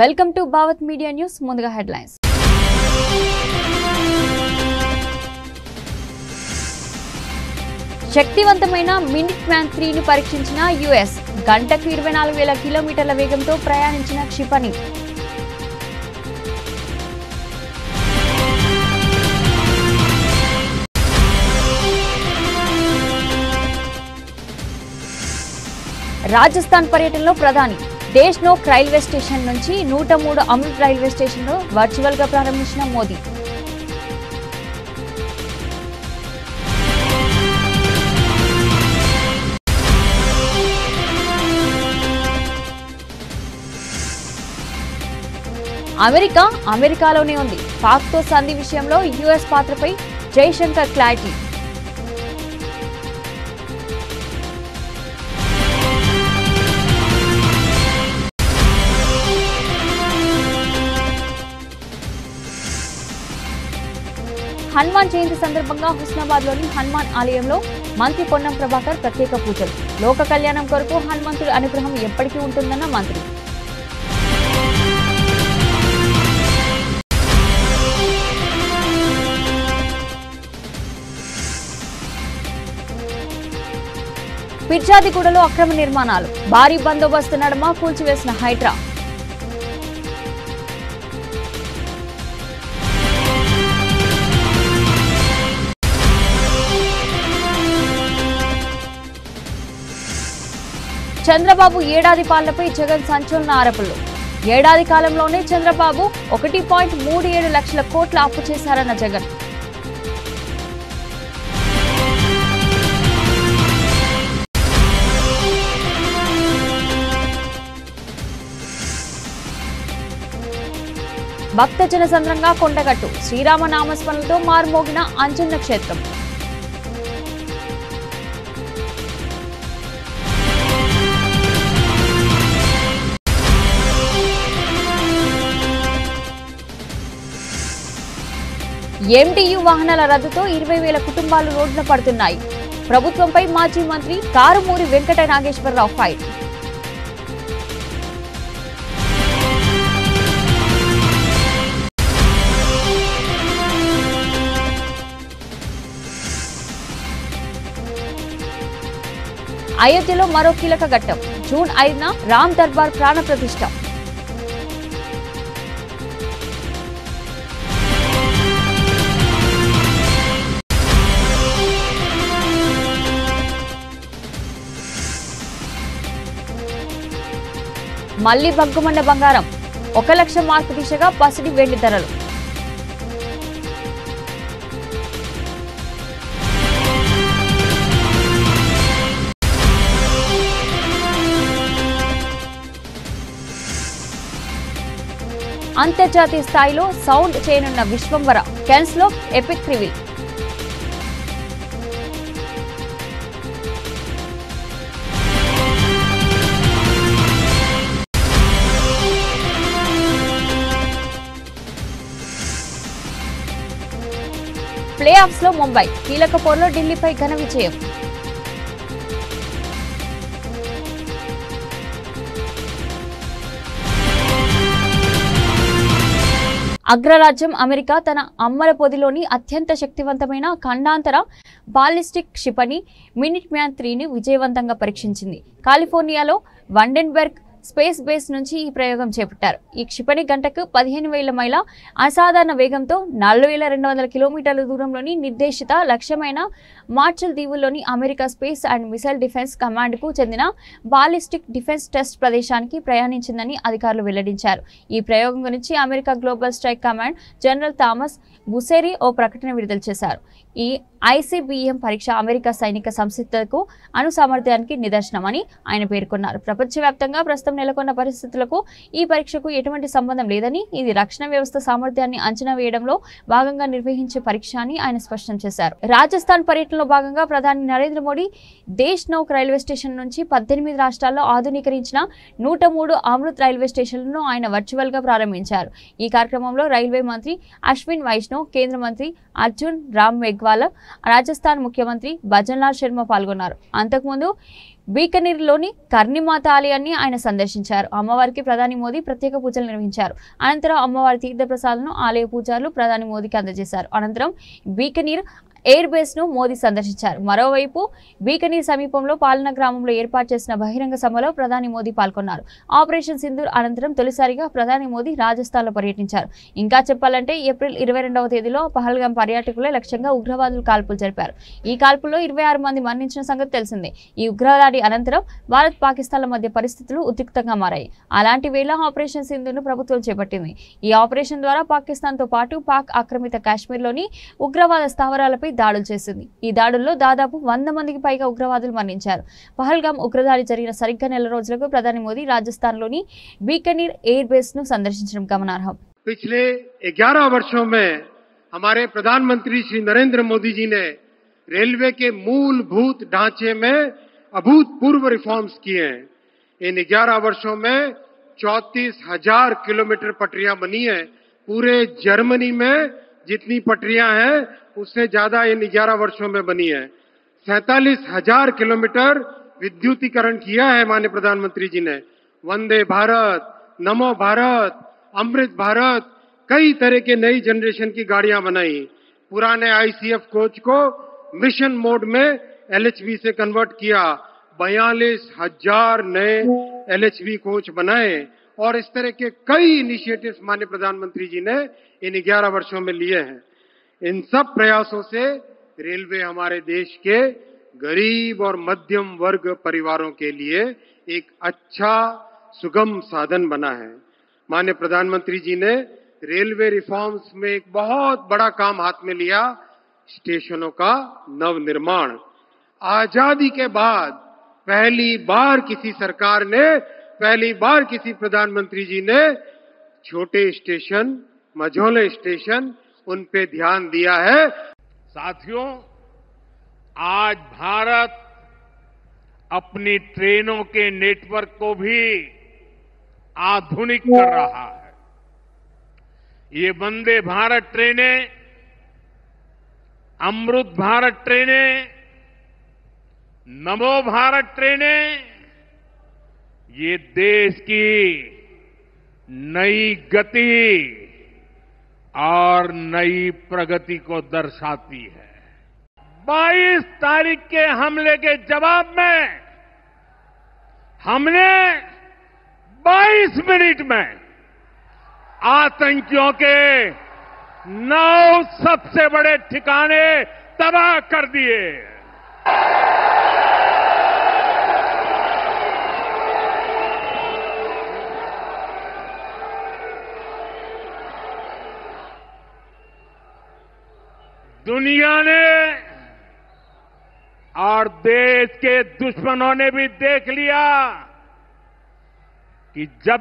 Welcome to Bhavat media news. ముందుగా headlines. శక్తివంతమైన minute man 3ను పరీక్షించిన యుఎస్. గంటకు 24,000 కిలోమీటర్ల వేగంతో ప్రయాణించిన క్షిపణి. రాజస్థాన్ పర్యటనలో ప్రధాని దేశ్నోక్ రైల్వే స్టేషన్ నుంచి 103 అమృత్ రైల్వే స్టేషన్లో వర్చువల్ గా ప్రారంభించిన మోదీ. అమెరికాలోనే ఉంది. పాక్తో సంధి విషయంలో యుఎస్ పాత్రపై జైశంకర్ క్లారిటీ. హనుమాన్ జయంతి సందర్భంగా హుస్నాబాద్లోని హనుమాన్ ఆలయంలో మంత్రి పొన్నం ప్రభాకర్ ప్రత్యేక పూజలు. లోక కళ్యాణం కొరకు హనుమంతుడి అనుగ్రహం ఎప్పటికీ ఉంటుందన్న మంత్రి. పిర్జాదిగూడలో అక్రమ నిర్మాణాలు. భారీ బందోబస్తు నడుమ కూల్చివేసిన హైడ్రా. చంద్రబాబు ఏడాది పాలనపై జగన్ సంచలన ఆరోపణలు. ఏడాది కాలంలోనే చంద్రబాబు 1.37 లక్షల కోట్ల అప్పు చేశారన్న జగన్. భక్తజన సంద్రంగా కొండగట్టు. శ్రీరామ నామస్మరణలతో మారుమోగిన అంజన్న క్షేత్రం. ఎంటీయూ వాహనాల రద్దుతో 20,000 కుటుంబాలు రోడ్డున పడుతున్నాయి. ప్రభుత్వంపై మాజీ మంత్రి కారుమూరి వెంకట నాగేశ్వరరావు ఫైర్. అయోధ్యలో మరో కీలక ఘట్టం. జూన్ 5న రామ్ దర్బార్ ప్రాణ ప్రతిష్ఠ. మళ్లీ బగ్గుమండ బంగారం. 1 లక్ష మార్కు దిశగా పసిడి వెండి ధరలు. అంతర్జాతీయ స్థాయిలో సౌండ్ చేయనున్న విశ్వంవర. కెన్స్ లో ఎపిక్ రివీల్. ప్లే ఆఫ్స్ లో ముంబై కీలక పోరులో ఢిల్లీపై ఘన విజయం. అగ్రరాజ్యం అమెరికా తన అమ్మల పొదిలోని అత్యంత శక్తివంతమైన ఖండాంతర బాలిస్టిక్ క్షిపణి మినిట్ మ్యాన్ 3ని విజయవంతంగా పరీక్షించింది. కాలిఫోర్నియాలో వండెన్బెర్గ్ స్పేస్ బేస్ నుంచి ఈ ప్రయోగం చేపట్టారు. ఈ క్షిపణి గంటకు 15,000 మైళ్ళ అసాధారణ వేగంతో 4,200 కిలోమీటర్ల దూరంలోని నిర్దేశిత లక్ష్యమైన మార్షల్ దీవుల్లోని America space and missile defence కమాండ్కు చెందిన బాలిస్టిక్ డిఫెన్స్ టెస్ట్ ప్రదేశానికి ప్రయాణించిందని అధికారులు వెల్లడించారు. ఈ ప్రయోగం గురించి America global strike command general Thomas Bussiere ఓ ప్రకటన విడుదల చేశారు. ఈ ఐసీబీఎం పరీక్ష అమెరికా సైనిక సంసిద్ధతకు సామర్థ్యానికి నిదర్శనమని ఆయన పేర్కొన్నారు. ప్రపంచవ్యాప్తంగా ప్రస్తుతం నెలకొన్న పరిస్థితులకు ఈ పరీక్షకు ఎటువంటి సంబంధం లేదని, ఇది రక్షణ వ్యవస్థ సామర్థ్యాన్ని అంచనా వేయడంలో భాగంగా నిర్వహించే పరీక్ష అని ఆయన స్పష్టం చేశారు. రాజస్థాన్ పర్యటనలో భాగంగా ప్రధాని నరేంద్ర మోడీ దేశ్నోక్ రైల్వే స్టేషన్ నుంచి 18 రాష్ట్రాల్లో ఆధునీకరించిన 103 అమృత్ రైల్వే స్టేషన్లను ఆయన వర్చువల్ గా ప్రారంభించారు. ఈ కార్యక్రమంలో రైల్వే మంత్రి అశ్విన్ వైష్ణవ్, వైష్ణవ్, కేంద్ర మంత్రి అర్జున్ రామ్ మెఘ్వాల్, రాజస్థాన్ ముఖ్యమంత్రి భజన్లాల్ శర్మ పాల్గొన్నారు. అంతకుముందు బీకనీర్లోని కర్ణిమాత ఆలయాన్ని ఆయన సందర్శించారు. అమ్మవారికి ప్రధాని మోదీ ప్రత్యేక పూజలు నిర్వహించారు. అనంతరం అమ్మవారి తీర్థప్రసాదాలను ఆలయ పూజారులు ప్రధాని మోదీకి అందజేశారు. అనంతరం బీకనీర్ ఎయిర్ బేస్ ను మోదీ సందర్శించారు. మరోవైపు బీకనీర్ సమీపంలో పాలనా గ్రామంలో ఏర్పాటు చేసిన బహిరంగ సభలో ప్రధాని మోదీ పాల్గొన్నారు. ఆపరేషన్ సింధూర్ అనంతరం తొలిసారిగా ప్రధాని మోదీ రాజస్థాన్ లో పర్యటించారు. ఇంకా చెప్పాలంటే ఏప్రిల్ 22వ తేదీలో పహల్గాం పర్యాటకులే లక్ష్యంగా ఉగ్రవాదులు కాల్పులు జరిపారు. ఈ కాల్పుల్లో 26 మంది మరణించిన సంగతి తెలిసిందే. ఈ ఉగ్రదాడి అనంతరం భారత్ పాకిస్తాన్ల మధ్య పరిస్థితులు ఉద్రిక్తంగా మారాయి. అలాంటి వేళ ఆపరేషన్ సింధూర్ ను ప్రభుత్వం చేపట్టింది. ఈ ఆపరేషన్ ద్వారా పాకిస్తాన్ తో పాటు పాక్ ఆక్రమిత కాశ్మీర్లోని ఉగ్రవాద స్థావరాలపై దాడులు చేసింది. ఈ దాడుల్లో దాదాపు 100 మందికి పైగా ఉగ్రవాదులు మరణించారు. పహల్గాం ఉగ్రదాడి జరిగిన సరిగ్గా నెల రోజులకు ప్రధాని మోదీ రాజస్థాన్లోని बीकानेर एयर बेस ను సందర్శించడం గమనార్హం. पिछले 11 वर्षों में हमारे प्रधानमंत्री श्री नरेंद्र मोदी जी ने रेलवे के मूलभूत ढांचे में अभूतपूर्व रिफॉर्म्स किए हैं. इन 11 वर्षों में 34,000 किलोमीटर पटरियां बनी है. पूरे जर्मनी में जितनी पटरियां हैं उससे ज्यादा इन 11 वर्षों में बनी है. 47,000 किलोमीटर विद्युतीकरण किया है माननीय प्रधानमंत्री जी ने. वंदे भारत, नमो भारत, अमृत भारत, कई तरह के नई जनरेशन की गाड़ियां बनाई. पुराने आईसीएफ कोच को मिशन मोड में एलएचवी से कन्वर्ट किया. 42,000 नए एलएचवी कोच बनाए और इस तरह के कई इनिशिएटिव्स माननीय प्रधानमंत्री जी ने इन 11 वर्षों में लिए हैं. इन सब प्रयासों से रेलवे हमारे देश के गरीब और मध्यम वर्ग परिवारों के लिए एक अच्छा सुगम साधन बना है. माननीय प्रधानमंत्री जी ने रेलवे रिफॉर्म्स में एक बहुत बड़ा काम हाथ में लिया, स्टेशनों का नवनिर्माण. आजादी के बाद पहली बार किसी सरकार ने, पहली बार किसी प्रधानमंत्री जी ने छोटे स्टेशन, मझोले स्टेशन, उन पे ध्यान दिया है. साथियों, आज भारत अपनी ट्रेनों के नेटवर्क को भी आधुनिक कर रहा है. ये वंदे भारत ट्रेनें, अमृत भारत ट्रेनें, नमो भारत ट्रेनें, ये देश की नई गति और नई प्रगति को दर्शाती है. 22 तारीख के हमले के जवाब में हमने 22 मिनट में आतंकियों के 9 सबसे बड़े ठिकाने तबाह कर दिए. दुनिया ने और देश के दुश्मनों ने भी देख लिया कि जब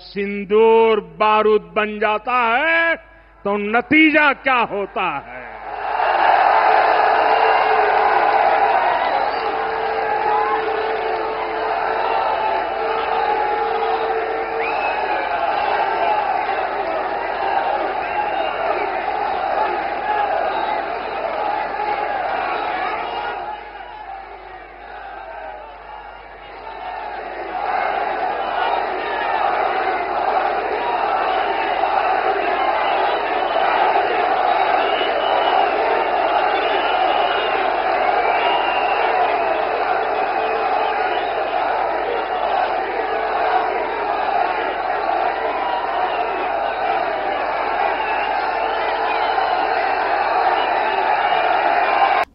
सिंदूर बारूद बन जाता है तो नतीजा क्या होता है.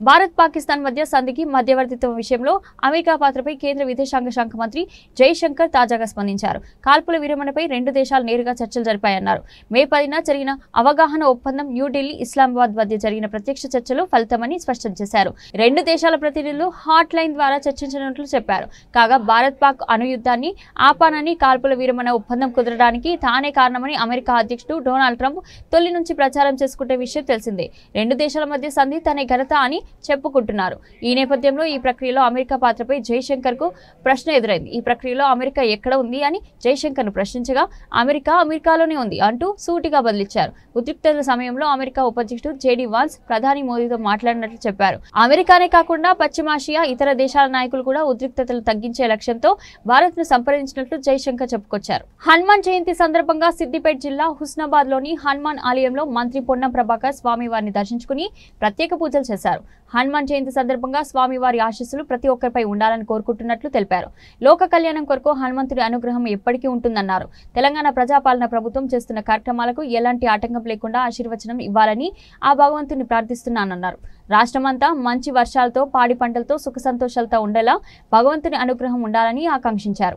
భారత్ పాకిస్తాన్ మధ్య సంధికి మధ్యవర్తిత్వం విషయంలో అమెరికా పాత్రపై కేంద్ర విదేశాంగ శాఖ మంత్రి జైశంకర్ తాజాగా స్పందించారు. కాల్పుల విరమణపై రెండు దేశాలు నేరుగా చర్చలు జరిపాయన్నారు. మే 10న జరిగిన అవగాహన ఒప్పందం న్యూఢిల్లీ, ఇస్లామాబాద్ మధ్య జరిగిన ప్రత్యక్ష చర్చలు ఫలితమని స్పష్టం చేశారు. రెండు దేశాల ప్రతినిధులు హాట్ లైన్ ద్వారా చర్చించినట్లు చెప్పారు. కాగా భారత్ పాక్ అణుయుద్ధాన్ని ఆపానని, కాల్పుల విరమణ ఒప్పందం కుదరడానికి తానే కారణమని అమెరికా అధ్యక్షుడు డొనాల్డ్ ట్రంప్ తొలి నుంచి ప్రచారం చేసుకుంటే విషయం తెలిసిందే. రెండు దేశాల మధ్య సంధి తనే ఘనత అని చెప్పుకుంటున్నారు. ఈ నేపథ్యంలో ఈ ప్రక్రియలో అమెరికా పాత్రపై జైశంకర్ కు ప్రశ్న ఎదురైంది. ఈ ప్రక్రియలో అమెరికా ఎక్కడ ఉంది అని జైశంకర్ ను ప్రశ్నించగా అమెరికాలోనే ఉంది అంటూ సూటిగా బదిలిచ్చారు. ఉద్రిక్తతల సమయంలో అమెరికా ఉపాధ్యక్షుడు జేడీ వాన్స్ ప్రధాని మోదీతో మాట్లాడినట్లు చెప్పారు. అమెరికానే కాకుండా పశ్చిమాసియా ఇతర దేశాల నాయకులు కూడా ఉద్రిక్తతలు తగ్గించే లక్ష్యంతో భారత్ ను సంప్రదించినట్లు జైశంకర్ చెప్పుకొచ్చారు. హనుమాన్ జయంతి సందర్భంగా సిద్దిపేట జిల్లా హుస్నాబాద్ లోని హనుమాన్ ఆలయంలో మంత్రి పొన్నం ప్రభాకర్ స్వామివారిని దర్శించుకుని ప్రత్యేక పూజలు చేశారు. హనుమాన్ జయంతి సందర్భంగా స్వామివారి ఆశీస్సులు ప్రతి ఒక్కరిపై ఉండాలని కోరుకుంటున్నట్లు తెలిపారు. లోక కళ్యాణం కొరకు హనుమంతుడి అనుగ్రహం ఎప్పటికీ ఉంటుందన్నారు. తెలంగాణ ప్రజాపాలన ప్రభుత్వం చేస్తున్న కార్యక్రమాలకు ఎలాంటి ఆటంకం లేకుండా ఆశీర్వచనం ఇవ్వాలని ఆ భగవంతుని ప్రార్థిస్తున్నానన్నారు. రాష్ట్రమంతా మంచి వర్షాలతో పాడి పంటలతో సుఖ సంతోషాలతో ఉండేలా భగవంతుని అనుగ్రహం ఉండాలని ఆకాంక్షించారు.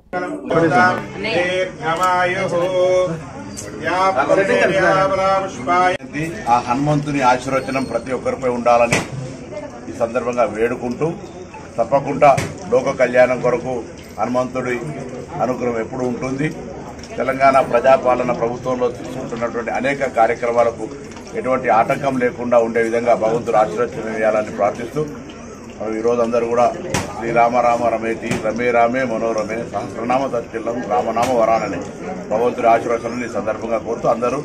ఆ హనుమంతుని ఆశీర్వచనం ప్రతి ఒక్కరిపై ఉండాలని ఈ సందర్భంగా వేడుకుంటూ తప్పకుండా లోక కళ్యాణం కొరకు హనుమంతుడి అనుగ్రహం ఎప్పుడు ఉంటుంది. తెలంగాణ ప్రజాపాలన ప్రభుత్వంలో తీసుకుంటున్నటువంటి అనేక కార్యక్రమాలకు ఎటువంటి ఆటంకం లేకుండా ఉండే విధంగా భగవంతుడు ఆశీర్వచనం చేయాలని ప్రార్థిస్తూ ఈరోజు అందరూ కూడా శ్రీరామ రామ రమేతి రమే రామే మనోరమే సహస్రనామ తత్కిల్లం రామనామ వరానని భగవంతుడి ఆశీర్వచనాన్ని ఈ సందర్భంగా కోరుతూ అందరూ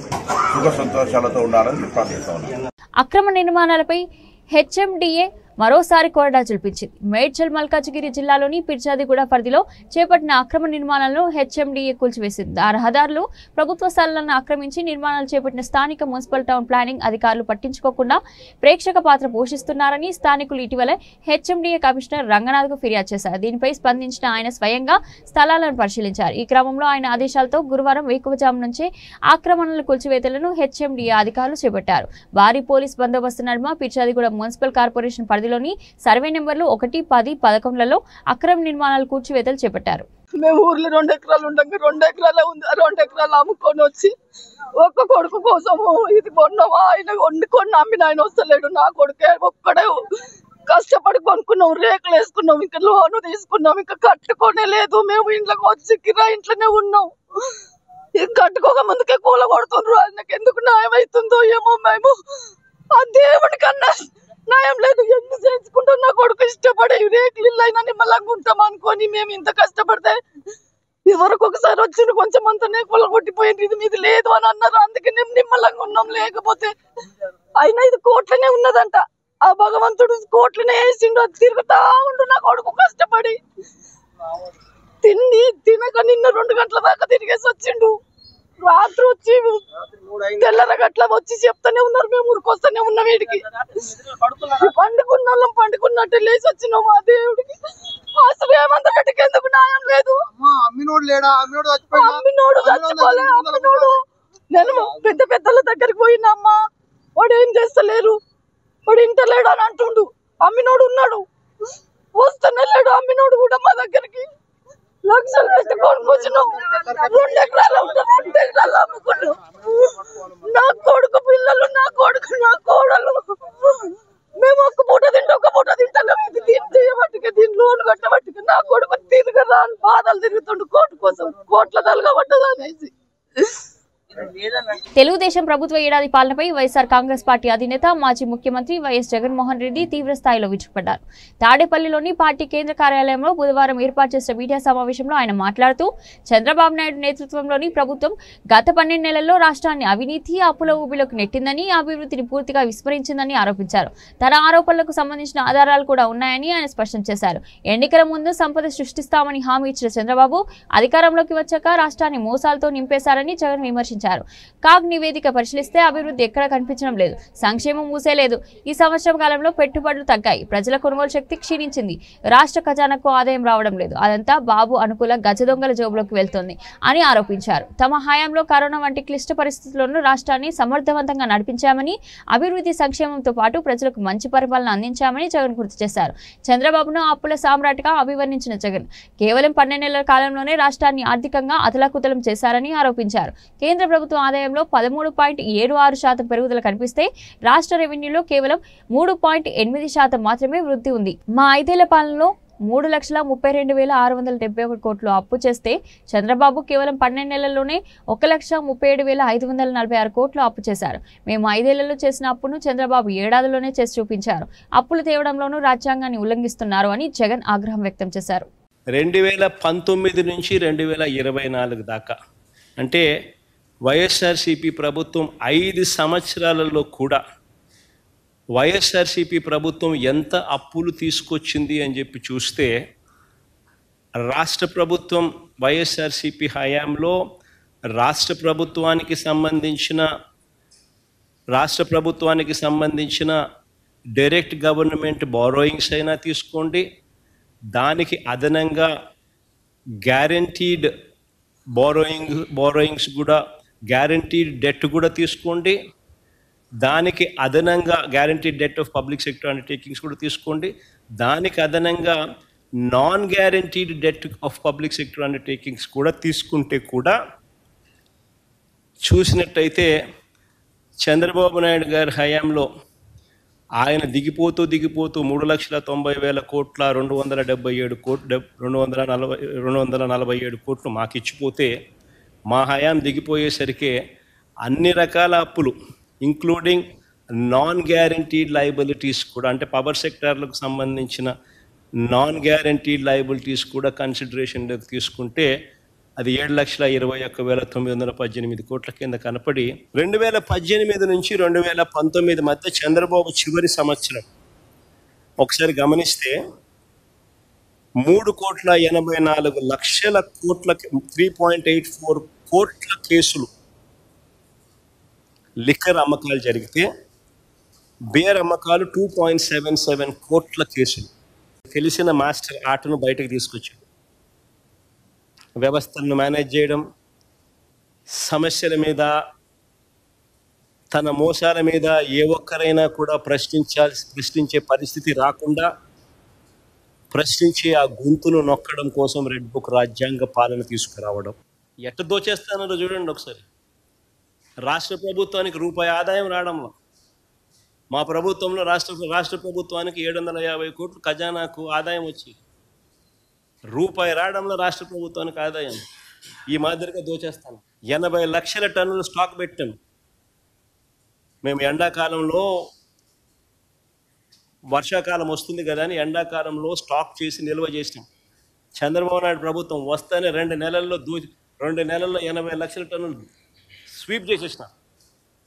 సుఖ సంతోషాలతో ఉండాలని ప్రార్థిస్తా ఉన్నారు. అక్రమ నిర్మాణాలపై హెచ్ఎండిఏ మరోసారి కొరడా చూపించింది. మేడ్చల్ మల్కాజిగిరి జిల్లాలోని పిర్జాదిగూడ పరిధిలో చేపట్టిన అక్రమ నిర్మాణాలను హెచ్ఎండిఏ కూల్చివేసింది. ఆ రహదారులు ప్రభుత్వ స్థలాలను ఆక్రమించి నిర్మాణాలు చేపట్టిన స్థానిక మున్సిపల్ టౌన్ ప్లానింగ్ అధికారులు పట్టించుకోకుండా ప్రేక్షక పాత్ర పోషిస్తున్నారని స్థానికులు ఇటీవల హెచ్ఎండిఏ కమిషనర్ రంగనాథ్కు ఫిర్యాదు చేశారు. దీనిపై స్పందించిన ఆయన స్వయంగా స్థలాలను పరిశీలించారు. ఈ క్రమంలో ఆయన ఆదేశాలతో గురువారం వేకువజాము నుంచే ఆక్రమణల కూల్చివేతలను హెచ్ఎండిఏ అధికారులు చేపట్టారు. భారీ పోలీస్ బందోబస్తు నడుమ పిర్జాదిగూడ మున్సిపల్ కార్పొరేషన్ పరిధిలోని సర్వే నెంబర్లు 1, 10, 11లలో అక్రమ నిర్మాణాలు కూల్చివేతలు చేపట్టారు. మేము ఊర్లో 2 ఎకరాలు ఉండగా 2 ఎకరాలే ఉంది. 2 ఎకరాలు అమ్ముకొని వచ్చి ఒక్క కొడుకు కోసము ఇది కొన్నాము. ఆయన వండుకొని అమ్మిన ఆయన వస్తలేడు. నా కొడుకే ఒక్కడే కష్టపడి కొనుక్కున్నాం, రేకులు వేసుకున్నాం, ఇంకా లోను తీసుకున్నాం, ఇంకా కట్టుకోనే లేదు. మేము ఇంట్లోకి వచ్చి కిరా ఇంట్లోనే ఉన్నాం. కట్టుకోక ముందుకే కూల కొడుతుండ్రు. ఆయనకి ఎందుకు న్యాయం అవుతుందో ఏమో. మేము ఆ దేవుడి కన్నా న్యాయం లేదు. ఎన్ని చేసుకుంటాం. నా కొడుకు ఇష్టపడే రేకులు ఇల్లు అయినా నిమ్మలంగా ఉంటాం అనుకొని మేము ఇంత కష్టపడితే ఇదివరకు ఒకసారి వచ్చింది కొంచెం అంతనే కొల కొట్టిపోయింది. ఇది మీది లేదు అని అన్నారు. అందుకే మేము నిమ్మలంగా ఉన్నాం. లేకపోతే అయినా ఇది కోట్లనే ఉన్నదంట. ఆ భగవంతుడు కోట్లనే వేసిండు. అది తిరుగుతా ఉండు నా కొడుకు కష్టపడి తినక నిన్న 2 గంటల దాకా తిరిగేసి వచ్చిండు. రాత్రి వచ్చి తెల్లరగట్ల వచ్చి చెప్తానే ఉన్నారు. మేము ఊరికొస్తానే ఉన్నాం. వీడికి పండుకున్న వాళ్ళం పండుకున్నట్టు లేచి వచ్చినాము. ఆ దేవుడికి అసలు ఏమంత రెడ్డికి ఎందుకు న్యాయం లేదు. అమ్మినోడు చచ్చిపోలే. అమ్మినోడు నేను పెద్ద పెద్దల దగ్గరికి పోయినమ్మా. వాడు ఏం చేస్తలేరు, వాడు ఇంటలేడు అని అంటుండు. అమ్మినోడు ఉన్నాడు, వస్తూనే లేడు. అమ్మినోడు కూడా మా దగ్గరికి లక్షలు పెట్టి కొనుక్కొచ్చినాం. 2 ఎకరాలు ఉంటే 2 ఎకరాలు అమ్ముకున్నాం. నా కొడుకు పిల్లలు, నా కొడుకు, నా కోడలు మేము ఒక్క పూట తింటే ఒక్క పూట తింటాం. ఇది చేయబట్టుగా దీని లోన్ కట్టబట్టుగా నా కొడుకు తిరగరా అని బాధలు తిరుగుతుండు. కోర్టు కోసం కోట్ల తలగబడ్డది అనేసి. తెలుగుదేశం ప్రభుత్వ ఏడాది పాలనపై వైఎస్ఆర్ కాంగ్రెస్ పార్టీ అధినేత మాజీ ముఖ్యమంత్రి వైఎస్ జగన్మోహన్ రెడ్డి తీవ్ర స్థాయిలో విరుచుకుపడ్డారు. తాడేపల్లిలోని పార్టీ కేంద్ర కార్యాలయంలో బుధవారం ఏర్పాటు చేసిన మీడియా సమావేశంలో ఆయన మాట్లాడుతూ చంద్రబాబు నాయుడు నేతృత్వంలోని ప్రభుత్వం గత 12 నెలల్లో రాష్ట్రాన్ని అవినీతి అప్పుల ఊబిలోకి నెట్టిందని, అభివృద్ధిని పూర్తిగా విస్మరించిందని ఆరోపించారు. తన ఆరోపణలకు సంబంధించిన ఆధారాలు కూడా ఉన్నాయని ఆయన స్పష్టం చేశారు. ఎన్నికల ముందు సంపద సృష్టిస్తామని హామీ ఇచ్చిన చంద్రబాబు అధికారంలోకి వచ్చాక రాష్ట్రాన్ని మోసాలతో నింపేశారని జగన్ విమర్శించారు. కాగ్ నివేదిక పరిశీలిస్తే అభివృద్ధి ఎక్కడ కనిపించడం లేదు, సంక్షేమం ఊసేలేదు. ఈ సంవత్సరం కాలంలో పెట్టుబడులు తగ్గాయి, ప్రజల కొనుగోలు శక్తి క్షీణించింది, రాష్ట్ర ఖజానాకు ఆదాయం రావడం లేదు, అదంతా బాబు అనుకూల గజదొంగల జోబులోకి వెళ్తోంది అని ఆరోపించారు. తమ హయాంలో కరోనా వంటి క్లిష్ట పరిస్థితుల్లోనూ రాష్ట్రాన్ని సమర్థవంతంగా నడిపించామని, అభివృద్ధి సంక్షేమంతో పాటు ప్రజలకు మంచి పరిపాలన అందించామని జగన్ గుర్తు చేశారు. చంద్రబాబును అప్పుల సామ్రాట్గా అభివర్ణించిన జగన్ కేవలం 12 నెలల కాలంలోనే రాష్ట్రాన్ని ఆర్థికంగా అతలాకుతలం చేశారని ఆరోపించారు. కేంద్ర ప్రభుత్వ ఆదాయంలో 13.76% పెరుగుదల కనిపిస్తే రాష్ట్ర రెవెన్యూలో కేవలం 3.8% మాత్రమే వృద్ధి ఉంది. మా 5 ఏళ్ల పాలనలో 3,32,671 కోట్లు అప్పు చేస్తే చంద్రబాబు కేవలం 12 నెలల్లోనే 1,37,546 కోట్లు అప్పు చేశారు. మేము 5 ఏళ్లలో చేసిన అప్పును చంద్రబాబు ఏడాదిలోనే చేసి చూపించారు. అప్పులు తేవడంలోనూ రాజ్యాంగాన్ని ఉల్లంఘిస్తున్నారు అని జగన్ ఆగ్రహం వ్యక్తం చేశారు. 2019 నుంచి 2024 దాకా అంటే వైఎస్ఆర్సీపీ ప్రభుత్వం 5 సంవత్సరాలలో కూడా వైఎస్ఆర్సీపీ ప్రభుత్వం ఎంత అప్పులు తీసుకొచ్చింది అని చెప్పి చూస్తే రాష్ట్ర ప్రభుత్వం వైఎస్ఆర్సీపీ హయాంలో రాష్ట్ర ప్రభుత్వానికి సంబంధించిన డైరెక్ట్ గవర్నమెంట్ బారోయింగ్స్ అయినా తీసుకోండి, దానికి అదనంగా గ్యారంటీడ్ బారోయింగ్స్ కూడా గ్యారంటీడ్ డెట్ కూడా తీసుకోండి, దానికి అదనంగా guaranteed det of public sector undertakings కూడా తీసుకోండి, దానికి అదనంగా non guaranteed det of public sector undertakings కూడా తీసుకుంటే కూడా చూసినట్టయితే చంద్రబాబు నాయుడు గారి హయాంలో ఆయన దిగిపోతూ 3,90,000 కోట్ల 247 కోట్లు మాకు ఇచ్చిపోతే మా హయాం దిగిపోయేసరికి అన్ని రకాల అప్పులు ఇంక్లూడింగ్ నాన్ గ్యారంటీడ్ లయబిలిటీస్ కూడా అంటే పవర్ సెక్టార్లకు సంబంధించిన నాన్ గ్యారంటీడ్ లయబిలిటీస్ కూడా కన్సిడరేషన్లోకి తీసుకుంటే అది 7,21,918 కోట్ల కింద కనపడి 2018 నుంచి 2019 మధ్య చంద్రబాబు చివరి సంవత్సరం ఒకసారి గమనిస్తే 3,84,00,000 కోట్ల 3.84 కోట్ల కేసులు లిక్కర్ అమ్మకాలు జరిగితే బేర్ అమ్మకాలు 2.77 కోట్ల కేసులు. తెలిసిన మాస్టర్ ఆటను బయటకు తీసుకొచ్చాడు. వ్యవస్థలను మేనేజ్ చేయడం, సమస్యల మీద తన మోసాల మీద ఏ ఒక్కరైనా కూడా ప్రశ్నించే పరిస్థితి రాకుండా ప్రశ్నించే ఆ గొంతును నొక్కడం కోసం రెడ్ బుక్ రాజ్యాంగ పాలన తీసుకురావడం. ఎట్ట దోచేస్తానో చూడండి ఒకసారి. రాష్ట్ర ప్రభుత్వానికి రూపాయి ఆదాయం రావడంలో మా ప్రభుత్వంలో రాష్ట్ర ప్రభుత్వానికి 750 కోట్లు ఖజానాకు ఆదాయం వచ్చి రూపాయి రావడంలో రాష్ట్ర ప్రభుత్వానికి ఆదాయం ఈ మాదిరిగా దోచేస్తాను. 80 లక్షల టన్నులు స్టాక్ పెట్టాం మేము. ఎండాకాలంలో వర్షాకాలం వస్తుంది కదా అని ఎండాకాలంలో స్టాక్ చేసి నిల్వ చేసినాం. చంద్రబాబు నాయుడు ప్రభుత్వం వస్తేనే 2 నెలల్లో 80 లక్షల టన్నులు స్వీప్ చేసేసిన.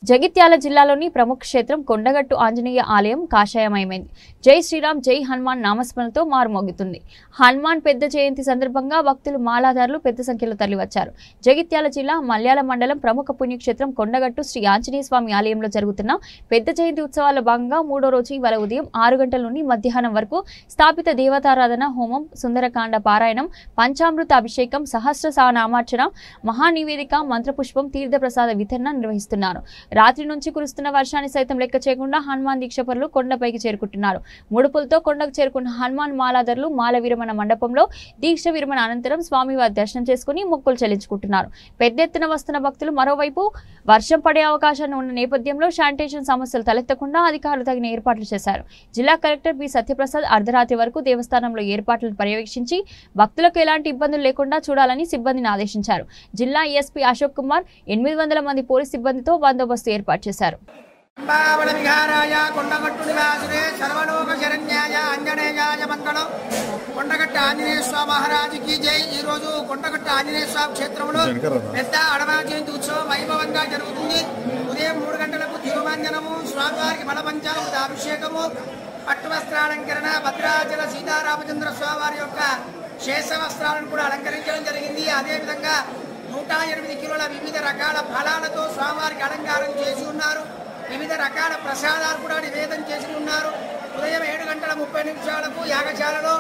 జగిత్యాల జిల్లాలోని ప్రముఖ క్షేత్రం కొండగట్టు ఆంజనేయ ఆలయం కాషాయమయమైంది. జై శ్రీరామ్ జై హనుమాన్ నామస్మరణతో మారుమోగుతుంది. హనుమాన్ పెద్ద జయంతి సందర్భంగా భక్తులు మాలాదారులు పెద్ద సంఖ్యలో తరలివచ్చారు. జగిత్యాల జిల్లా మల్యాల మండలం ప్రముఖ పుణ్యక్షేత్రం కొండగట్టు శ్రీ ఆంజనేయ స్వామి ఆలయంలో జరుగుతున్న పెద్ద జయంతి ఉత్సవాల్లో భాగంగా 3వ రోజు ఇవాళ ఉదయం 6 గంటల నుండి మధ్యాహ్నం వరకు స్థాపిత దేవతారాధన, హోమం, సుందరకాండ పారాయణం, పంచామృత అభిషేకం, సహస్ర నామార్చన, మహానివేదిక, మంత్రపుష్పం, తీర్థప్రసాద వితరణ నిర్వహిస్తున్నారు. రాత్రి నుంచి కురుస్తున్న వర్షాన్ని సైతం లెక్క చేయకుండా హనుమాన్ దీక్షపరులు కొండపైకి చేరుకుంటున్నారు. ముడుపులతో కొండకు చేరుకున్న హనుమాన్ మాలాదారులు మాల విరమణ మండపంలో దీక్ష విరమణ అనంతరం స్వామివారి దర్శనం చేసుకుని మొక్కులు చెల్లించుకుంటున్నారు. పెద్ద ఎత్తున వస్తున్న భక్తులు మరోవైపు వర్షం పడే అవకాశాన్ని ఉన్న నేపథ్యంలో శానిటేషన్ సమస్యలు తలెత్తకుండా అధికారులు తగిన ఏర్పాట్లు చేశారు. జిల్లా కలెక్టర్ బి సత్యప్రసాద్ అర్ధరాత్రి వరకు దేవస్థానంలో ఏర్పాట్లను పర్యవేక్షించి భక్తులకు ఎలాంటి ఇబ్బందులు లేకుండా చూడాలని సిబ్బందిని ఆదేశించారు. జిల్లా ఎస్పీ అశోక్ కుమార్ 800 మంది పోలీస్ సిబ్బందితో బందోబస్తు ఏర్పాటు చేశారు. కొండగట్టు ఆంజనేయ స్వామి మహారాజుకి జై. ఈ రోజు కొండగట్టు ఆంజనేయ స్వామి క్షేత్రంలో పెద్ద అడవ జయంతి ఉత్సవం వైభవంగా జరుగుతుంది. ఉదయం 3 గంటలకు తిరుమంజనము, స్వామివారికి బలపంచామృత అభిషేకము, పట్టు వస్త్రాలంకరణ, భద్రాచల సీతారామచంద్ర స్వామి వారి యొక్క శేష వస్త్రాలను కూడా అలంకరించడం జరిగింది. అదేవిధంగా 108 కిలోల వివిధ రకాల ఫలాలతో స్వామివారికి అలంకారం చేసి ఉన్నారు. వివిధ రకాల ప్రసాదాలు కూడా నివేదన చేసి ఉన్నారు. ఉదయం 7:30 యాగశాలలో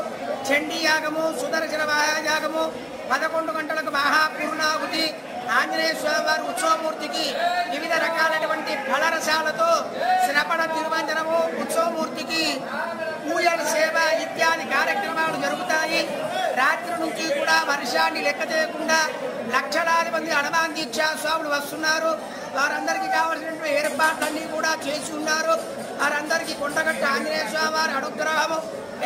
చండీ యాగము, సుదర్శన మహాయాగము, 11 గంటలకు మహాపూర్ణాహుతి, ఆంజనేయ స్వామివారి ఉత్సవమూర్తికి వివిధ రకాలైనటువంటి ఫలరసాలతో శ్రవణ తిరుమంజనము, ఉత్సవమూర్తికి పూజల సేవ ఇత్యాది కార్యక్రమాలు జరుగుతాయి. రాత్రి నుంచి కూడా వర్షాన్ని లెక్క చేయకుండా లక్షలాది మంది హనుమాన్ దీక్షా స్వాములు వస్తున్నారు. వారందరికీ కావలసినటువంటి ఏర్పాట్లన్నీ కూడా చేసి ఉన్నారు. వారందరికీ కొండగట్టు ఆంజనేయ స్వామి వారి అనుగ్రహము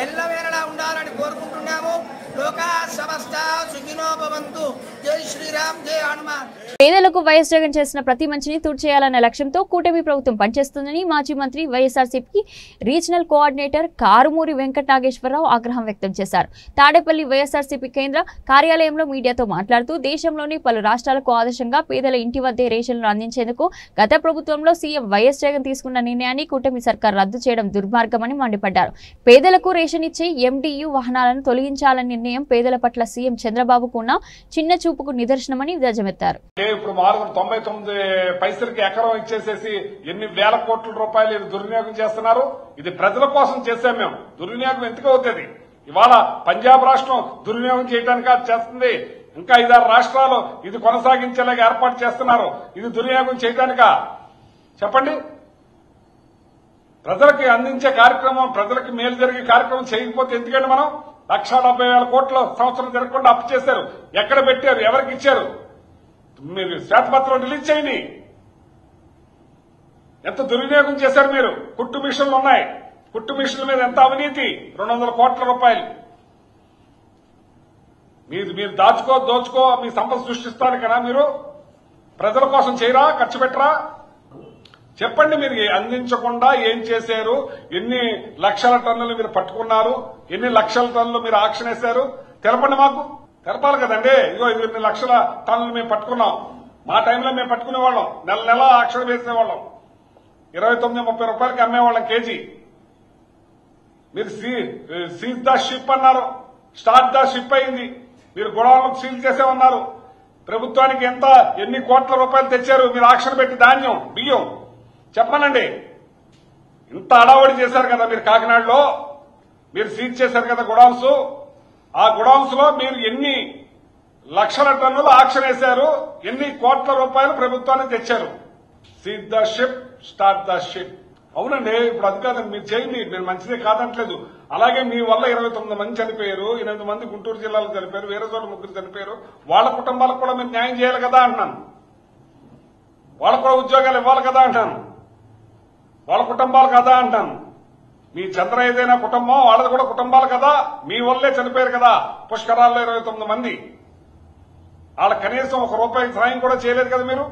ఎల్లవేళలా ఉండాలని కోరుకుంటున్నాము. లోకా సమస్త సుఖినో భవంతు. జై శ్రీరామ్, జై హనుమాన్. పేదలకు వైఎస్ జగన్ చేసిన ప్రతి మంచిని తుడిచేయాలన్న లక్ష్యంతో కూటమి ప్రభుత్వం పనిచేస్తుందని మాజీ మంత్రి వైఎస్ఆర్సీపీ రీజనల్ కోఆర్డినేటర్ కారుమూరి వెంకట నాగేశ్వరరావు ఆగ్రహం వ్యక్తం చేశారు. తాడేపల్లి వైఎస్ఆర్సీపీ కేంద్ర కార్యాలయంలో మీడియాతో మాట్లాడుతూ దేశంలోని పలు రాష్ట్రాలకు ఆదర్శంగా పేదల ఇంటి వద్దే రేషన్లు అందించేందుకు గత ప్రభుత్వంలో సీఎం వైఎస్ జగన్ తీసుకున్న నిర్ణయాన్ని కూటమి సర్కార్ రద్దు చేయడం దుర్మార్గమని మండిపడ్డారు. పేదలకు రేషన్ ఇచ్చే ఎండియు వాహనాలను తొలగించాలనే నిర్ణయం పేదల పట్ల సీఎం చంద్రబాబుకు ఉన్న చిన్న చూపుకు నిదర్శనమని ధ్వజమెత్తారు. ఇప్పుడు 499 పైసలకి ఎకరం ఇచ్చేసేసి ఎన్ని వేల కోట్ల రూపాయలు ఇది దుర్వినియోగం చేస్తున్నారు. ఇది ప్రజల కోసం చేశాం మేము. దుర్వినియోగం ఎందుకు అవుతుంది? ఇవాళ పంజాబ్ రాష్ట్రం దుర్వినియోగం చేయడానికి అది చేస్తుంది. ఇంకా 5-6 రాష్ట్రాలు ఇది కొనసాగించేలాగా ఏర్పాటు చేస్తున్నారు. ఇది దుర్వినియోగం చేయడానికా? చెప్పండి. ప్రజలకి అందించే కార్యక్రమం, ప్రజలకి మేలు జరిగే కార్యక్రమం చేయకపోతే ఎందుకండి మనం 1,70,000 కోట్ల సంవత్సరం జరగకుండా అప్పు చేశారు. ఎక్కడ పెట్టారు? ఎవరికి ఇచ్చారు? మీరు శ్వేతపత్రం రిలీజ్ చేయండి. ఎంత దుర్వినియోగం చేశారు మీరు? కుట్టు మిషన్లు ఉన్నాయి. కుట్టు మిషన్ల మీద ఎంత అవినీతి? 200 కోట్ల రూపాయలు. మీరు దోచుకో మీ సంపద సృష్టిస్తారు కదా. మీరు ప్రజల కోసం చేయరా? ఖర్చు పెట్టరా? చెప్పండి. మీరు అందించకుండా ఏం చేశారు? ఎన్ని లక్షల టన్నులు మీరు పట్టుకున్నారు? ఎన్ని లక్షల టన్నులు మీరు ఆక్షన్ వేశారు? తెలపండి. మాకు తెలపాలి కదండి. ఇగో ఇన్ని లక్షల టన్నులు మేము పట్టుకున్నాం. మా టైంలో మేము పట్టుకునేవాళ్ళం. నెల ఆక్షన్ వేసేవాళ్ళం. 29-30 రూపాయలకి అమ్మేవాళ్ళం కేజీ. మీరు సీజ్ ద షిప్ అన్నారు. స్టార్ట్ ద షిప్ అయింది. మీరు గొడవలకు సీల్ చేసేమన్నారు. ప్రభుత్వానికి ఎన్ని కోట్ల రూపాయలు తెచ్చారు మీరు ఆక్షన్ పెట్టి? ధాన్యం, బియ్యం చెప్పనండి. ఇంత అడావడి చేశారు కదా మీరు. కాకినాడలో మీరు సీజ్ చేశారు కదా గొడౌన్స్. ఆ గొడౌన్స్ లో మీరు ఎన్ని లక్షల టన్నులు ఆక్షన్ వేశారు? ఎన్ని కోట్ల రూపాయలు ప్రభుత్వానికి తెచ్చారు? Seize the ship, start the ship. అవునండి. ఇప్పుడు అది కాదండి. మీరు చేయండి. నేను మంచిదే కాదంటలేదు. అలాగే మీ వల్ల 29 మంది చనిపోయారు. 8 మంది గుంటూరు జిల్లాలో చనిపోయారు. వేరే చోట 3 చనిపోయారు. వాళ్ళ కుటుంబాలకు కూడా మీరు న్యాయం చేయాలి కదా అంటున్నాను. వాళ్ళకు కూడా ఉద్యోగాలు ఇవ్వాలి కదా అంటాను. వాళ్ళ కుటుంబాలు కదా అంటాను. మీ చంద్ర ఏదైనా కుటుంబం, వాళ్ళది కూడా కుటుంబాలు కదా. మీ వల్లే చనిపోయారు కదా పుష్కరాల్లో 29 మంది. వాళ్ళ కనీసం ₹1 సాయం కూడా చేయలేదు కదా మీరు.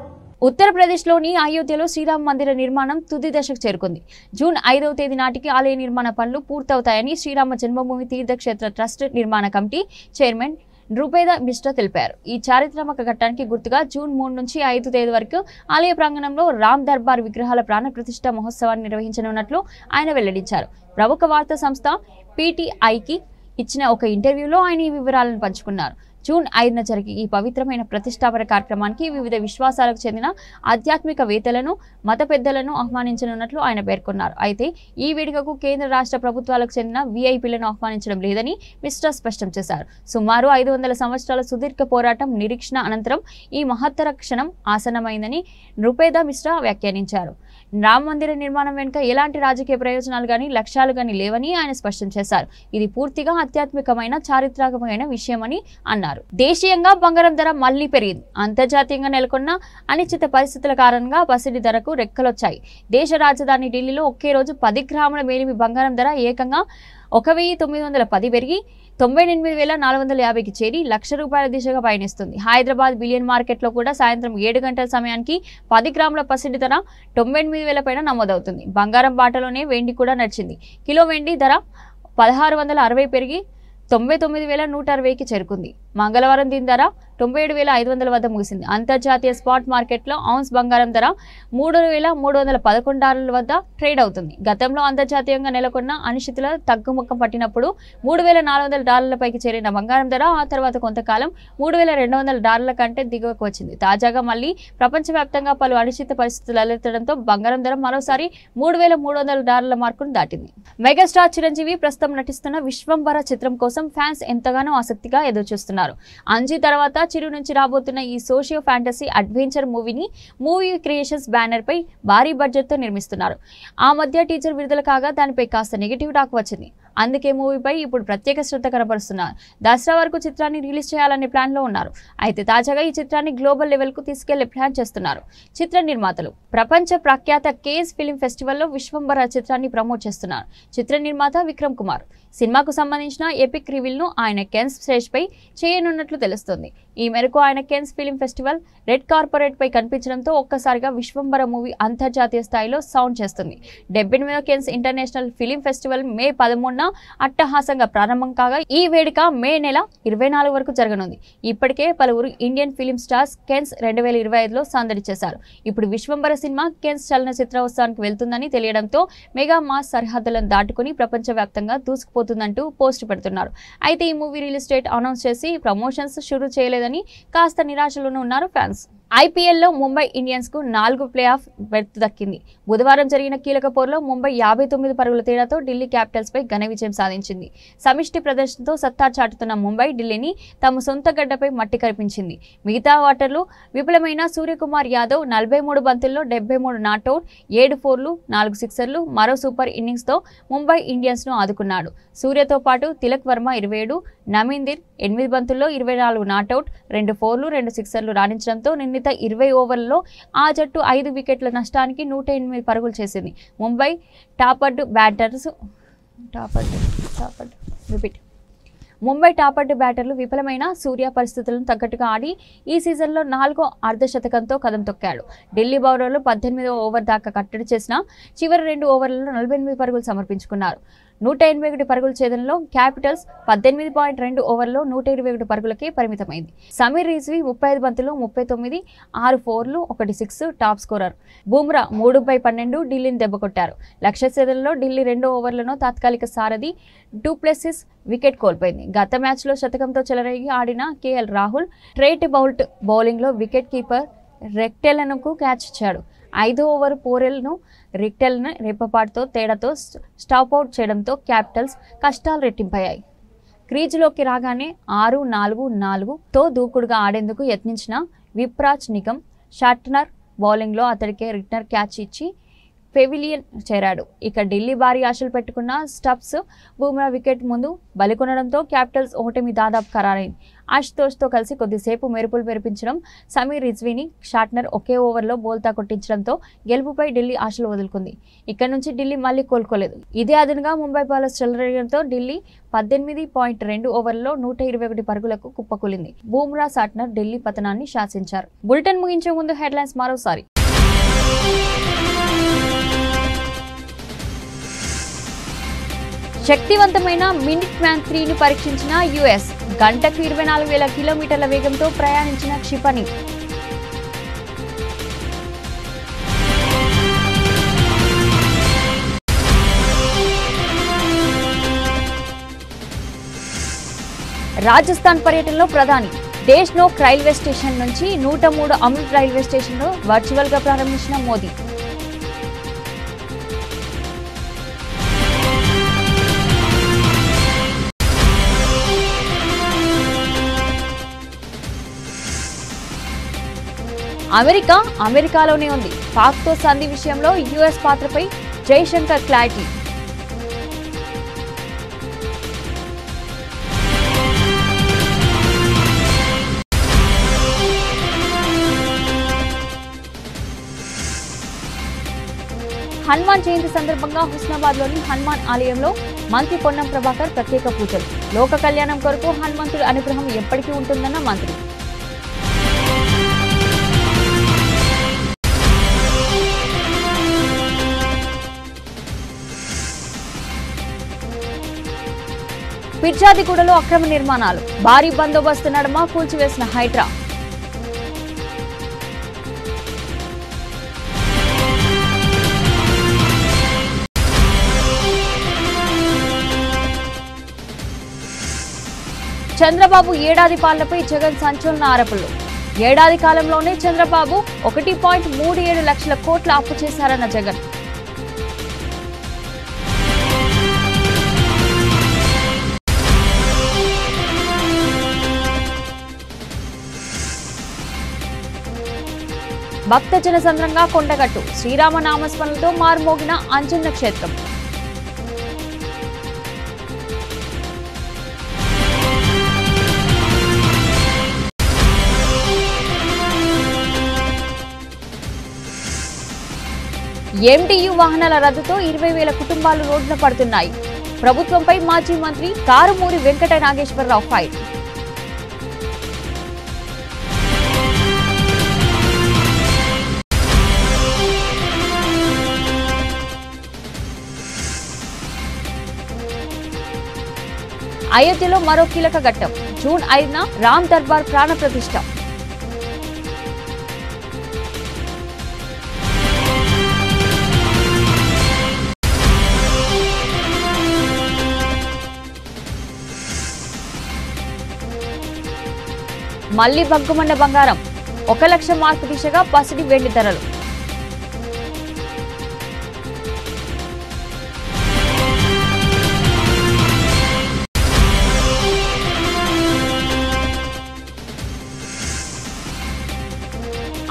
ఉత్తరప్రదేశ్లోని అయోధ్యలో శ్రీరామ మందిర నిర్మాణం తుది దశకు చేరుకుంది. జూన్ 5వ తేదీ నాటికి ఆలయ నిర్మాణ పనులు పూర్తవుతాయని శ్రీరామ జన్మభూమి తీర్థక్షేత్ర ట్రస్ట్ నిర్మాణ కమిటీ చైర్మన్ నృపేద మిశ్రా తెలిపారు. ఈ చారిత్రాత్మక ఘట్టానికి గుర్తుగా జూన్ 3 నుంచి 5 తేదీ వరకు ఆలయ ప్రాంగణంలో రామ్ దర్బార్ విగ్రహాల ప్రాణ ప్రతిష్ఠ మహోత్సవాన్ని నిర్వహించనున్నట్లు ఆయన వెల్లడించారు. ప్రముఖ వార్తా సంస్థ PTIకి ఇచ్చిన ఒక ఇంటర్వ్యూలో ఆయన ఈ వివరాలను పంచుకున్నారు. జూన్ 5న జరిగే ఈ పవిత్రమైన ప్రతిష్టాపన కార్యక్రమానికి వివిధ విశ్వాసాలకు చెందిన ఆధ్యాత్మికవేత్తలను, మత పెద్దలను ఆహ్వానించనున్నట్లు ఆయన పేర్కొన్నారు. అయితే ఈ వేడుకకు కేంద్ర రాష్ట్ర ప్రభుత్వాలకు చెందిన VIPలను ఆహ్వానించడం లేదని మిశ్రా స్పష్టం చేశారు. సుమారు 500 సంవత్సరాల సుదీర్ఘ పోరాటం నిరీక్షణ అనంతరం ఈ మహత్తర క్షణం ఆసన్నమైందని నృపేద మిశ్రా వ్యాఖ్యానించారు. రామ మందిర నిర్మాణం వెనుక ఎలాంటి రాజకీయ ప్రయోజనాలు గాని లక్ష్యాలు గాని లేవని ఆయన స్పష్టం చేశారు. ఇది పూర్తిగా ఆధ్యాత్మికమైన చారిత్రాత్మకమైన విషయమని అన్నారు. దేశీయంగా బంగారం ధర మళ్లీ పెరిగింది. అంతర్జాతీయంగా నెలకొన్న అనిశ్చిత పరిస్థితుల కారణంగా పసిడి ధరకు రెక్కలొచ్చాయి. దేశ రాజధాని ఢిల్లీలో ఒకే రోజు 10 గ్రాముల మేలిమి బంగారం ధర ఏకంగా 1910 పెరిగి 98,450కి చేరి ₹1,00,000 దిశగా పయనిస్తుంది. హైదరాబాద్ బిలియన్ మార్కెట్లో కూడా సాయంత్రం 7 గంటల సమయానికి 10 గ్రాముల పసిడి ధర 98,000 పైన నమోదవుతుంది. బంగారం బాటలోనే వెండి కూడా నడిచింది. కిలో వెండి ధర 1,660 పెరిగి 99,160కి చేరుకుంది. మంగళవారం దీని ధర 97,500 వద్ద ముగిసింది. అంతర్జాతీయ స్పాట్ మార్కెట్లో ఔన్స్ బంగారం ధర $3,311 వద్ద ట్రేడ్ అవుతుంది. గతంలో అంతర్జాతీయంగా నెలకొన్న అనిశ్చితుల తగ్గుముఖం పట్టినప్పుడు $3,400 పైకి చేరిన బంగారం ధర ఆ తర్వాత కొంతకాలం $3,200 కంటే దిగువకు వచ్చింది. తాజాగా మళ్లీ ప్రపంచవ్యాప్తంగా పలు అనిశ్చిత పరిస్థితులు అలెత్తడంతో బంగారం ధర మరోసారి $3,300 మార్కును దాటింది. మెగాస్టార్ చిరంజీవి ప్రస్తుతం నటిస్తున్న విశ్వంబర చిత్రం కోసం ఫ్యాన్స్ ఎంతగానో ఆసక్తిగా ఎదురుచూస్తున్నారు. అంజీ తర్వాత చిరు నుంచి రాబోతున్న ఈ సోషియో ఫ్యాంటసీ అడ్వెంచర్ మూవీని మూవీ క్రియేషన్స్ బ్యానర్ పై భారీ బడ్జెట్ తో నిర్మిస్తున్నారు. ఆ మధ్య టీజర్ విడుదల కాగా దానిపై కాస్త నెగిటివ్ టాక్ వచ్చింది. అందుకే మూవీపై ఇప్పుడు ప్రత్యేక శ్రద్ధ కనబరుస్తున్నారు. దసరా వరకు చిత్రాన్ని రిలీజ్ చేయాలనే ప్లాన్లో ఉన్నారు. అయితే తాజాగా ఈ చిత్రాన్ని గ్లోబల్ లెవెల్కు తీసుకెళ్లే ప్లాన్ చేస్తున్నారు. చిత్ర నిర్మాతలు ప్రపంచ ప్రఖ్యాత కేన్స్ ఫిలిం ఫెస్టివల్లో విశ్వంబర చిత్రాన్ని ప్రమోట్ చేస్తున్నారు. చిత్ర నిర్మాత విక్రమ్ కుమార్ సినిమాకు సంబంధించిన ఎపిక్ రివీల్ను ఆయన కెన్స్ స్టేజ్పై చేయనున్నట్లు తెలుస్తోంది. ఈ మేరకు ఆయన కెన్స్ ఫిలిం ఫెస్టివల్ రెడ్ కార్పొరేట్ పై కనిపించడంతో ఒక్కసారిగా విశ్వంబర మూవీ అంతర్జాతీయ స్థాయిలో సౌండ్ చేస్తుంది. 78వ కెన్స్ ఇంటర్నేషనల్ ఫిలిం ఫెస్టివల్ మే 13న అట్టహాసంగా ప్రారంభం కాగా ఈ వేడుక మే నెల 24 వరకు జరగనుంది. ఇప్పటికే పలువురు ఇండియన్ ఫిలిం స్టార్స్ కెన్స్ 2025లో సందడి చేశారు. ఇప్పుడు విశ్వంబర సినిమా కెన్స్ చలనచిత్రోత్సవానికి వెళ్తుందని తెలియడంతో మెగా మాస్ సరిహద్దులను దాటుకుని ప్రపంచవ్యాప్తంగా దూసుకుపోతుందంటూ పోస్ట్ పెడుతున్నారు. అయితే ఈ మూవీ రిలీజ్ డేట్ అనౌన్స్ చేసి ప్రమోషన్స్ షురూ చేయలేదని కాస్త నిరాశలోనే ఉన్నారు ఫ్యాన్స్. ఐపీఎల్లో ముంబై ఇండియన్స్ కు 4 ప్లే ఆఫ్ బెర్త్ దక్కింది. బుధవారం జరిగిన కీలక పోరులో ముంబై 59 పరుగుల తేడాతో ఢిల్లీ క్యాపిటల్స్ పై ఘన విజయం సాధించింది. సమిష్టి ప్రదర్శనతో సత్తా చాటుతున్న ముంబై ఢిల్లీని తమ సొంత గడ్డపై మట్టి కరిపించింది. మిగతా ఆటలు విఫలమైన సూర్యకుమార్ యాదవ్ 43 బంతుల్లో 73 నాట్అవుట్, 7 ఫోర్లు, 4 సిక్సర్లు, మరో సూపర్ ఇన్నింగ్స్ తో ముంబై ఇండియన్స్ ను ఆదుకున్నాడు. సూర్యతో పాటు తిలక్ వర్మ 27, నమీందర్ 8 బంతుల్లో 24 నాట్అవుట్, 2 ఫోర్లు, 2 సిక్సర్లు రాణించడంతో 20 ఓవర్లలో ఆ జట్టు 5 వికెట్ల నష్టానికి 108 పరుగులు చేసింది. ముంబై టాపర్డ్ బ్యాటర్లు విఫలమైన సూర్య పరిస్థితులను తగ్గట్టుగా ఆడి ఈ సీజన్లో 4వ అర్ధశతకంతో కదం తొక్కాడు. ఢిల్లీ బౌలర్లు 18వ ఓవర్ దాకా కట్టడి చేసిన చివరి 2 ఓవర్లలో 48 పరుగులు సమర్పించుకున్నారు. 181 పరుగుల ఛేదనలో క్యాపిటల్స్ 18.2 ఓవర్లో 121 పరుగులకే పరిమితమైంది. సమీర్ రిజ్వీ 35 బంతుల్లో 39, 6 ఫోర్లు, 1 సిక్స్ టాప్ స్కోరర్. బుమ్రా 3/12 ఢిల్లీని దెబ్బకొట్టారు. లక్ష్య ఛేదనలో ఢిల్లీ 2 ఓవర్లలో తాత్కాలిక సారథి డూప్లెసిస్ వికెట్ కోల్పోయింది. గత మ్యాచ్లో శతకంతో చెలరేగి ఆడిన కేఎల్ రాహుల్ ట్రెంట్ బౌల్ట్ బౌలింగ్లో వికెట్ కీపర్ రెక్టెల్కు క్యాచ్ ఇచ్చాడు. 5వ ఓవర్ పోరెల్ను రిక్టెల్ను రెప్పపాటుతో తేడాతో స్టాప్అవుట్ చేయడంతో క్యాపిటల్స్ కష్టాలు రెట్టింపయ్యాయి. క్రీజులోకి రాగానే 6-4-4తో దూకుడుగా ఆడేందుకు యత్నించిన విప్రాజ్ నిగమ్ షార్ట్నర్ బౌలింగ్లో అతడికే రిటర్న్ క్యాచ్ ఇచ్చి పెవిలియన్ చేరాడు. ఇక ఢిల్లీ భారీ ఆశలు పెట్టుకున్న స్టబ్స్ బుమ్రా వికెట్ ముందు బలికొనడంతో క్యాపిటల్స్ ఓటమి దాదాపు ఖరారైంది. ఆశుతోష్తో కలిసి కొద్దిసేపు మెరుపులు మెరిపించడం సమీర్ రిజ్వీని షార్ట్నర్ ఒకే ఓవర్లో బోల్తా కొట్టించడంతో గెలుపుపై ఢిల్లీ ఆశలు వదులుకుంది. ఇక్కడ నుంచి ఢిల్లీ మళ్లీ కోలుకోలేదు. ఇదే అదనుగా ముంబై బౌలర్స్ చెలరేగడంతో ఢిల్లీ 18.2 ఓవర్లలో 121 పరుగులకు కుప్పకూలింది. బుమ్రా షార్ట్నర్ ఢిల్లీ పతనాన్ని శాసించారు. బులెటిన్ ముగించే ముందు హెడ్లైన్స్ మరోసారి. శక్తివంతమైన మినిట్ మ్యాన్ 3ని పరీక్షించిన యుఎస్. గంటకు 24,000 కిలోమీటర్ల వేగంతో ప్రయాణించిన క్షిపణి. రాజస్థాన్ పర్యటనలో ప్రధాని దేశ్నోక్ రైల్వే స్టేషన్ నుంచి 103 అమృత్ రైల్వే స్టేషన్లో వర్చువల్ గా ప్రారంభించిన మోదీ. అమెరికాలోనే ఉంది. పాక్తో సంధి విషయంలో యుఎస్ పాత్రపై జైశంకర్ క్లారిటీ. హనుమాన్ జయంతి సందర్భంగా హుస్నాబాద్లోని హనుమాన్ ఆలయంలో మంత్రి పొన్నం ప్రభాకర్ ప్రత్యేక పూజలు. లోక కళ్యాణం కొరకు హనుమంతుడి అనుగ్రహం ఎప్పటికీ ఉంటుందన్న మంత్రి. పిర్జాదిగూడలో అక్రమ నిర్మాణాలు. భారీ బందోబస్తు నడుమ కూల్చివేసిన హైడ్రా. చంద్రబాబు ఏడాది పాలనపై జగన్ సంచలన ఆరోపణలు. ఏడాది కాలంలోనే చంద్రబాబు 1.37 లక్షల కోట్ల అప్పు చేశారన్న జగన్. భక్తజన సంద్రంగా కొండగట్టు. శ్రీరామ నామస్మరణలతో మారుమోగిన అంజన్న క్షేత్రం. ఎంటీయూ వాహనాల రద్దుతో 20,000 కుటుంబాలు రోడ్డున పడుతున్నాయి. ప్రభుత్వంపై మాజీ మంత్రి కారుమూరి వెంకట నాగేశ్వరరావు ఫైర్. అయోధ్యలో మరో కీలక ఘట్టం. జూన్ 5న రామ్ దర్బార్ ప్రాణ ప్రతిష్ఠ. మళ్లీ బగ్గుమన్న బంగారం. 1 లక్ష మార్కు దిశగా పసిడి వెండి ధరలు.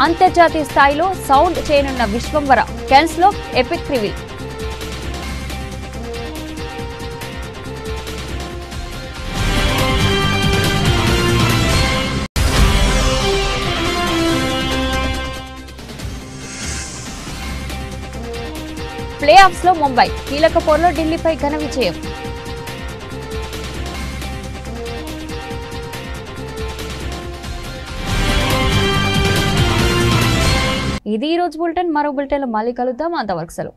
అంతర్జాతీయ స్థాయిలో సౌండ్ చేయనున్న విశ్వంవర. కెన్స్ లో ఎపిక్ రివీల్. ప్లే ఆఫ్స్ లో ముంబై కీలక పోరులో ఢిల్లీపై ఘన విజయం. ఇది ఈ రోజు బులెటిన్. మరో బులెటిన్లో మళ్ళీ కలుద్దాం. అంతవరకు సెలవు.